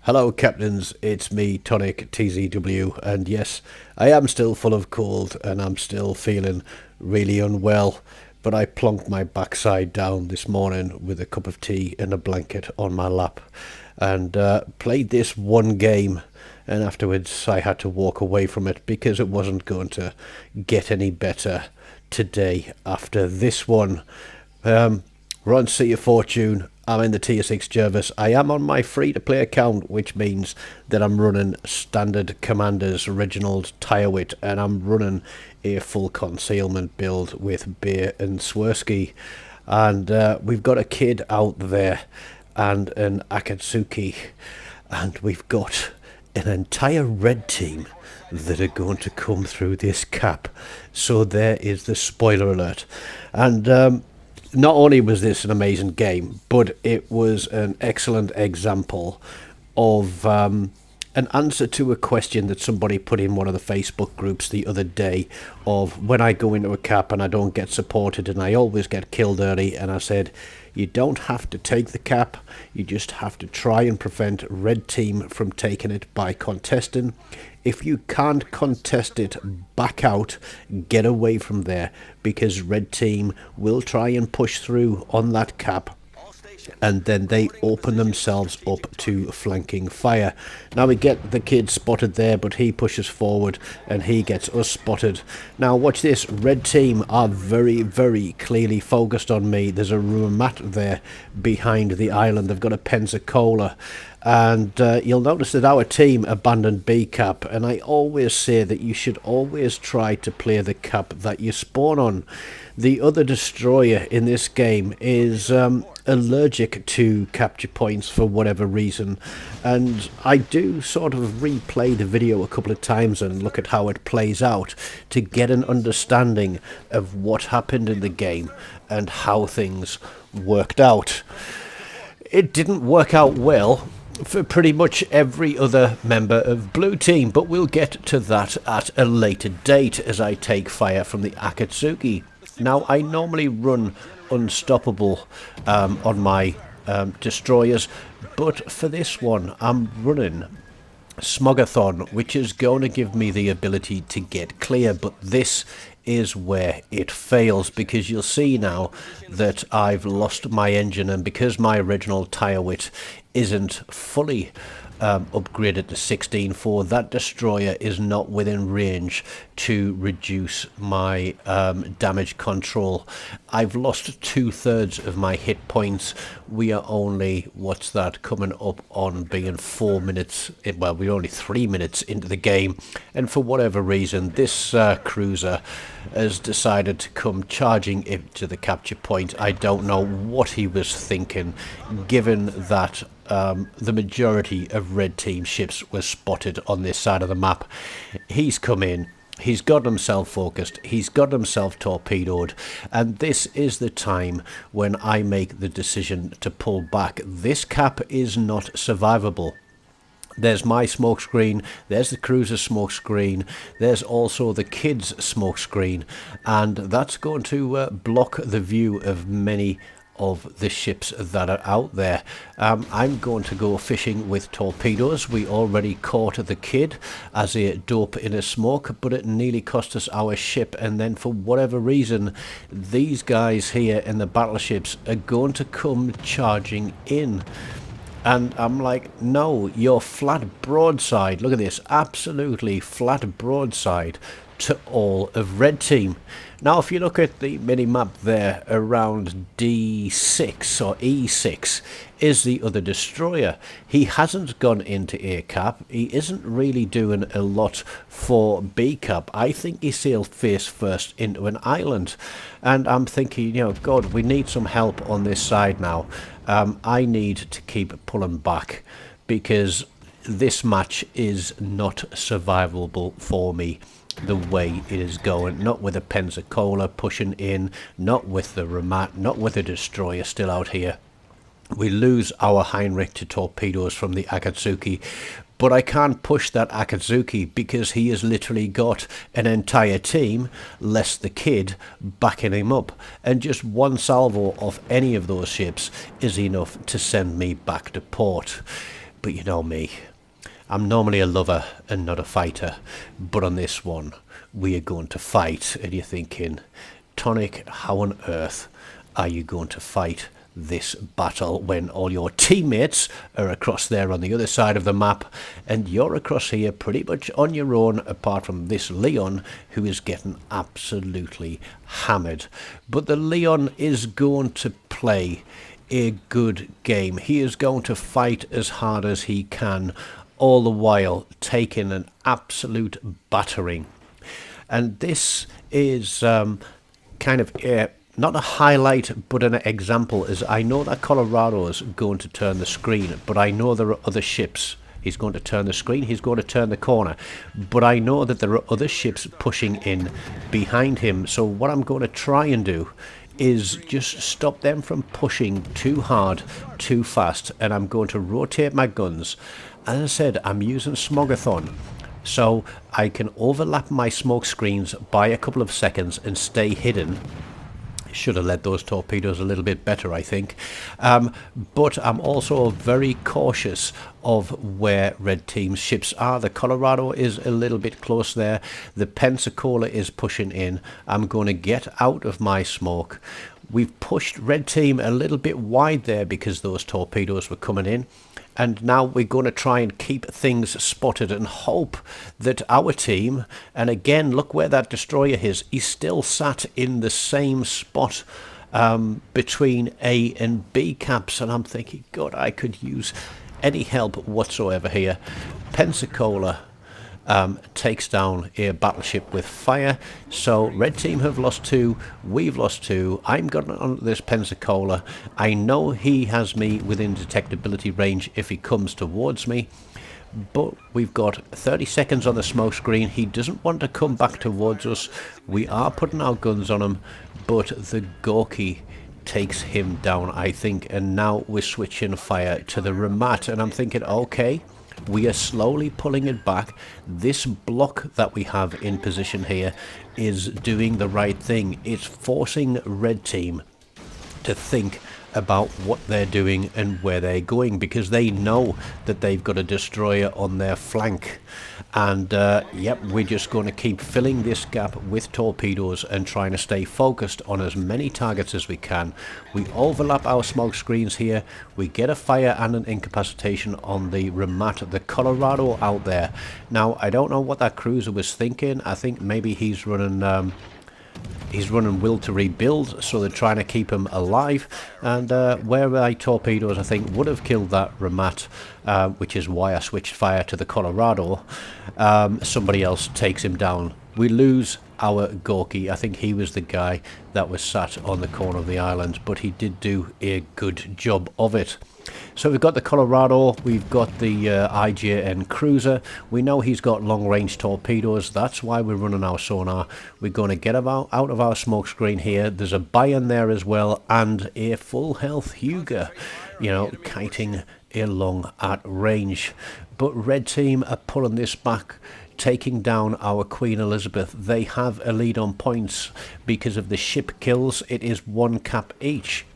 Hello captains, it's me TONIK TZW, and yes, I am still full of cold and I'm still feeling really unwell, but I plonked my backside down this morning with a cup of tea and a blanket on my lap and played this one game, and afterwards I had to walk away from it because it wasn't going to get any better today after this one. We're on Sea of Fortune. I'm in the tier 6 Jervis. I am on my free-to-play account, which means that I'm running standard Commanders, Reginald, Tyrewit, and I'm running a full concealment build with Beer and Swirsky. And we've got a kid out there and an Akatsuki, and we've got an entire red team that are going to come through this cap. So there is the spoiler alert. And not only was this an amazing game, but it was an excellent example of an answer to a question that somebody put in one of the Facebook groups the other day of when I go into a cap and I don't get supported and I always get killed early, and I said, you don't have to take the cap, you just have to try and prevent red team from taking it by contesting. If you can't contest it, back out, get away from there, because red team will try and push through on that cap, and then they open themselves up to flanking fire. Now we get the kid spotted there, but he pushes forward and he gets us spotted. Now watch this, red team are very, very clearly focused on me. There's a Rumat there behind the island. They've got a Pensacola. And you'll notice that our team abandoned B cap, and I always say that you should always try to play the cap that you spawn on. The other destroyer in this game is allergic to capture points for whatever reason, and I do sort of replay the video a couple of times and look at how it plays out to get an understanding of what happened in the game and how things worked out. It didn't work out well for pretty much every other member of blue team, but we'll get to that at a later date as I take fire from the Akatsuki. Now I normally run unstoppable on my destroyers, but for this one I'm running Smogathon, which is going to give me the ability to get clear, but this is where it fails, because you'll see now that I've lost my engine, and because my original Tyrewit isn't fully upgraded to 16.4, that destroyer is not within range to reduce my damage control. I've lost 2/3 of my hit points. We are only, what's that, coming up on being 4 minutes, well, we're only 3 minutes into the game, and for whatever reason this cruiser has decided to come charging into the capture point. I don't know what he was thinking, given that the majority of red team ships were spotted on this side of the map. He's come in, he's got himself focused, he's got himself torpedoed, and this is the time when I make the decision to pull back. This cap is not survivable. There's my smoke screen, there's the cruiser smoke screen, there's also the kids smoke screen, and that's going to block the view of many of the ships that are out there. I'm going to go fishing with torpedoes. We already caught the kid as a dope in a smoke, but it nearly cost us our ship, and then for whatever reason these guys here in the battleships are going to come charging in. And I'm like, no, you're flat broadside. Look at this, absolutely flat broadside to all of red team. Now if you look at the mini-map there, around D6 or E6 is the other destroyer. He hasn't gone into A cap, he isn't really doing a lot for B cap. I think he sailed face first into an island, and I'm thinking, you know, God, we need some help on this side now. I need to keep pulling back, because this match is not survivable for me the way it is going. Not with a Pensacola pushing in, not with the Ramat, not with the destroyer still out here. We lose our Heinrich to torpedoes from the Akatsuki, but I can't push that Akatsuki because he has literally got an entire team, less the kid, backing him up, and just one salvo of any of those ships is enough to send me back to port. But you know me, I'm normally a lover and not a fighter, but on this one, we are going to fight. And you're thinking, TONIK, how on earth are you going to fight this battle when all your teammates are across there on the other side of the map and you're across here pretty much on your own, apart from this Leon who is getting absolutely hammered? But the Leon is going to play a good game. He is going to fight as hard as he can, all the while taking an absolute battering. And this is kind of not a highlight, but an example, is I know that Colorado is going to turn the screen, but I know there are other ships. He's going to turn the screen, he's going to turn the corner, but I know that there are other ships pushing in behind him. So what I'm going to try and do is just stop them from pushing too hard, too fast, and I'm going to rotate my guns. As I said, I'm using Smogathon, so I can overlap my smoke screens by a couple of seconds and stay hidden. Should have led those torpedoes a little bit better, I think. But I'm also very cautious of where red team's ships are. The Colorado is a little bit close there. The Pensacola is pushing in. I'm going to get out of my smoke. We've pushed red team a little bit wide there because those torpedoes were coming in. And now we're going to try and keep things spotted and hope that our team, and again, look where that destroyer is, he's still sat in the same spot between A and B caps. And I'm thinking, God, I could use any help whatsoever here. Pensacola takes down a battleship with fire. So red team have lost 2, we've lost 2. I'm got on this Pensacola. I know he has me within detectability range if he comes towards me, but we've got 30 seconds on the smoke screen. He doesn't want to come back towards us. We are putting our guns on him, but the Gorky takes him down, I think, and now we're switching fire to the Ramat, and I'm thinking, okay, we are slowly pulling it back. This block that we have in position here is doing the right thing. It's forcing red team to think about what they're doing and where they're going, because they know that they've got a destroyer on their flank. And yep, we're just going to keep filling this gap with torpedoes and trying to stay focused on as many targets as we can. We overlap our smoke screens here. We get a fire and an incapacitation on the Ramat, the Colorado out there. Now, I don't know what that cruiser was thinking. I think maybe he's running will to rebuild, so they're trying to keep him alive. And where my torpedoes, I think, would have killed that Ramat, which is why I switched fire to the Colorado. Somebody else takes him down. We lose our Gorky. I think he was the guy that was sat on the corner of the island, but he did do a good job of it. So we've got the Colorado, we've got the IJN cruiser. We know he's got long-range torpedoes. That's why we're running our sonar. We're going to get out of our smoke screen here. There's a Bayern there as well, and a full health Huger, you know, kiting along at range. But red team are pulling this back, taking down our Queen Elizabeth. They have a lead on points because of the ship kills. It is 1 cap each.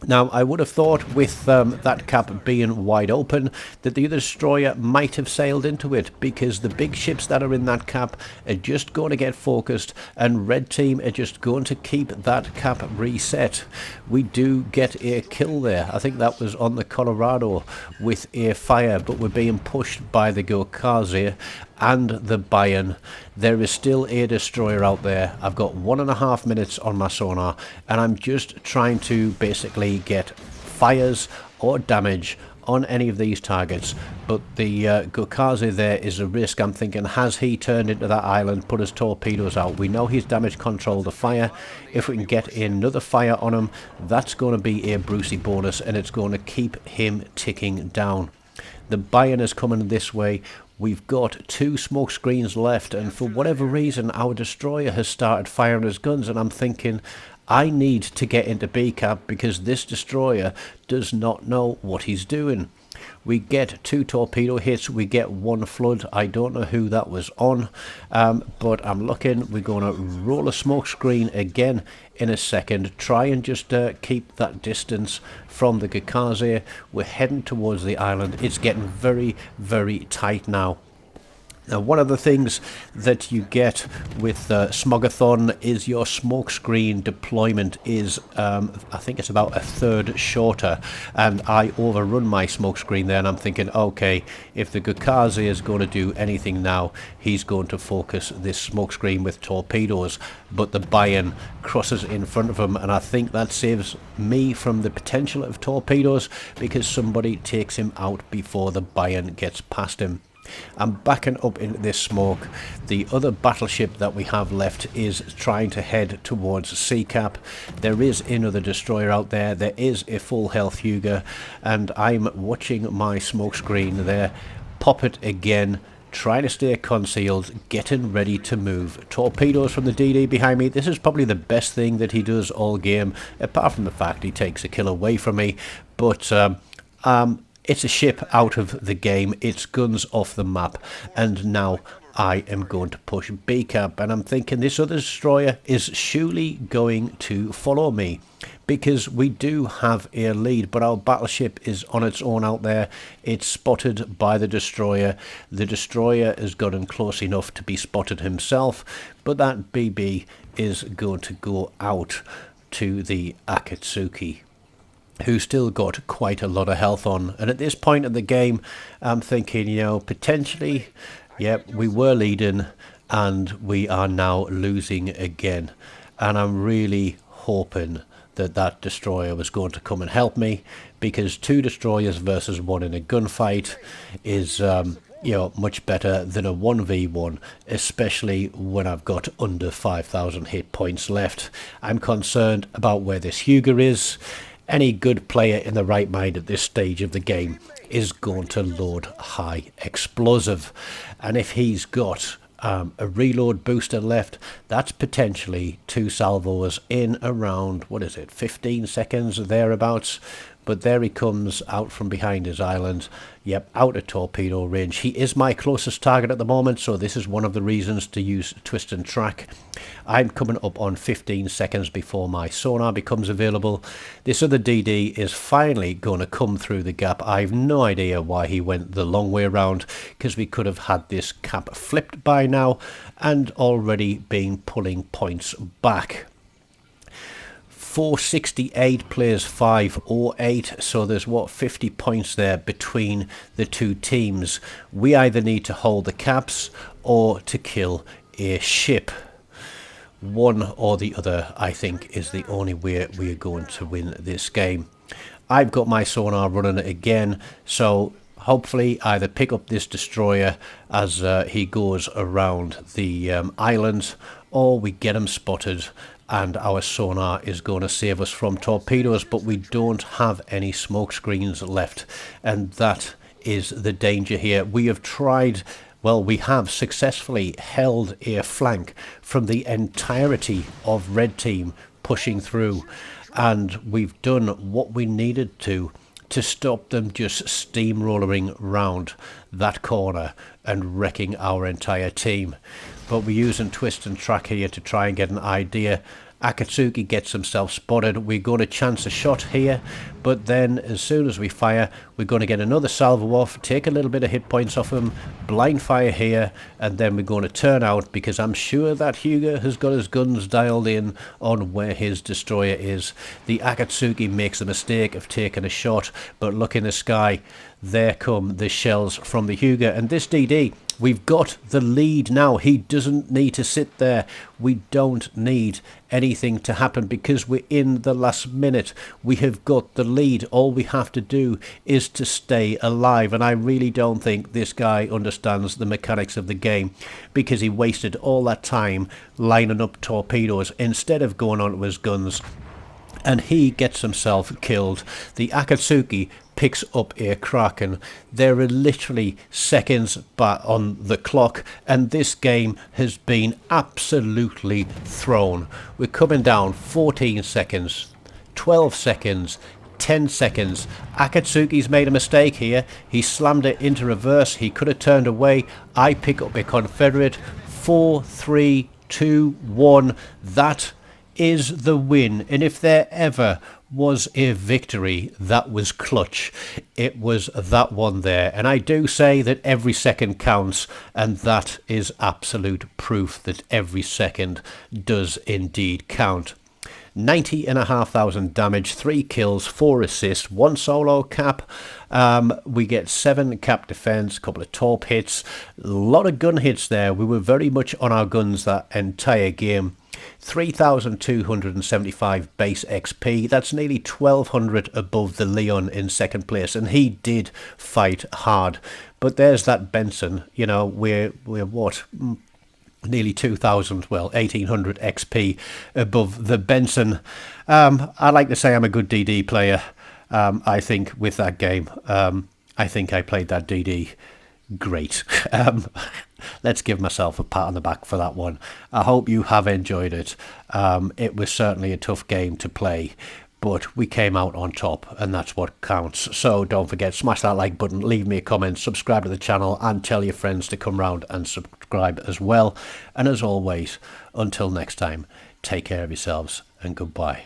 Now, I would have thought with that cap being wide open that the other destroyer might have sailed into it, because the big ships that are in that cap are just going to get focused, and red team are just going to keep that cap reset. We do get a kill there. I think that was on the Colorado with a fire, but we're being pushed by the Gokazi and the Bayern. There is still a destroyer out there. I've got 1.5 minutes on my sonar, and I'm just trying to basically get fires or damage on any of these targets. But the Gokazi there is a risk. I'm thinking, has he turned into that island, put his torpedoes out? We know he's damage controlled the fire. If we can get another fire on him, that's going to be a Brucey bonus, and it's going to keep him ticking down. The Bayern is coming this way. We've got 2 smoke screens left, and for whatever reason our destroyer has started firing his guns, and I'm thinking, I need to get into B cap because this destroyer does not know what he's doing. We get 2 torpedo hits, we get 1 flood. I don't know who that was on, but I'm looking. We're going to roll a smoke screen again in a second. Try and just keep that distance from the Gakaze. We're heading towards the island. It's getting very, very tight now. Now, one of the things that you get with Smogathon is your smokescreen deployment is, I think it's about 1/3 shorter, and I overrun my smokescreen there, and I'm thinking, okay, if the Gakaze is going to do anything now, he's going to focus this smokescreen with torpedoes, but the Bayern crosses in front of him, and I think that saves me from the potential of torpedoes because somebody takes him out before the Bayern gets past him. I'm backing up into this smoke. The other battleship that we have left is trying to head towards Sea Cap. There is another destroyer out there. There is a full health Huger, and I'm watching my smoke screen there. Pop it again, trying to stay concealed, getting ready to move. Torpedoes from the DD behind me. This is probably the best thing that he does all game, apart from the fact he takes a kill away from me. But it's a ship out of the game, it's guns off the map, and now I am going to push B-Cap, and I'm thinking this other destroyer is surely going to follow me, because we do have a lead, but our battleship is on its own out there. It's spotted by the destroyer has gotten close enough to be spotted himself, but that BB is going to go out to the Akatsuki, who's still got quite a lot of health on. And at this point in the game, I'm thinking, you know, potentially, yep, we were leading and we are now losing again. And I'm really hoping that that destroyer was going to come and help me, because 2 destroyers versus 1 in a gunfight is you know, much better than a 1v1, especially when I've got under 5,000 hit points left. I'm concerned about where this Huger is. Any good player in the right mind at this stage of the game is going to load high explosive, and if he's got a reload booster left, that's potentially 2 salvos in around, what is it, 15 seconds thereabouts. But there he comes out from behind his island. Yep, out of torpedo range. He is my closest target at the moment, so this is one of the reasons to use twist and track. I'm coming up on 15 seconds before my sonar becomes available. This other DD is finally going to come through the gap. I have no idea why he went the long way around, because we could have had this cap flipped by now and already been pulling points back. 468 plays 508, so there's what, 50 points there between the 2 teams. We either need to hold the caps or to kill a ship. One or the other, I think, is the only way we are going to win this game. I've got my sonar running again, so hopefully either pick up this destroyer as he goes around the island, or we get him spotted and our sonar is going to save us from torpedoes, but we don't have any smoke screens left, and that is the danger here. We have tried, well, we have successfully held a flank from the entirety of Red Team pushing through, and we've done what we needed to stop them just steamrolling round that corner and wrecking our entire team. But we're using twist and track here to try and get an idea. Akatsuki gets himself spotted. We're going to chance a shot here, but then as soon as we fire, we're going to get another salvo off, take a little bit of hit points off him, blind fire here, and then we're going to turn out, because I'm sure that Huger has got his guns dialed in on where his destroyer is. The Akatsuki makes the mistake of taking a shot, but look in the sky, there come the shells from the Huger, and this DD, we've got the lead now. He doesn't need to sit there. We don't need anything to happen because we're in the last minute. We have got the lead. All we have to do is to stay alive, and I really don't think this guy understands the mechanics of the game, because he wasted all that time lining up torpedoes instead of going onto his guns, and he gets himself killed. The Akatsuki picks up a Kraken. There are literally seconds back on the clock, and this game has been absolutely thrown. We're coming down 14 seconds, 12 seconds, 10 seconds. Akatsuki's made a mistake here. He slammed it into reverse. He could have turned away. I pick up a Confederate. 4, 3, 2, 1. That is the win. And if there ever was a victory that was clutch, it was that one there. And I do say that every second counts, and that is absolute proof that every second does indeed count. 90,500 damage, 3 kills, 4 assists, 1 solo cap. We get 7 cap defense, a couple of torp hits, a lot of gun hits there. We were very much on our guns that entire game. 3,275 base XP. That's nearly 1,200 above the Leon in second place, and he did fight hard. But there's that Benson. You know, we're what? Nearly 2,000, well, 1,800 XP above the Benson. I like to say I'm a good DD player. I think with that game, I think I played that DD great. Let's give myself a pat on the back for that one. I hope you have enjoyed it. It was certainly a tough game to play, but we came out on top, and that's what counts. So don't forget, smash that like button, leave me a comment, subscribe to the channel, and tell your friends to come round and subscribe as well. And as always, until next time, take care of yourselves, and goodbye.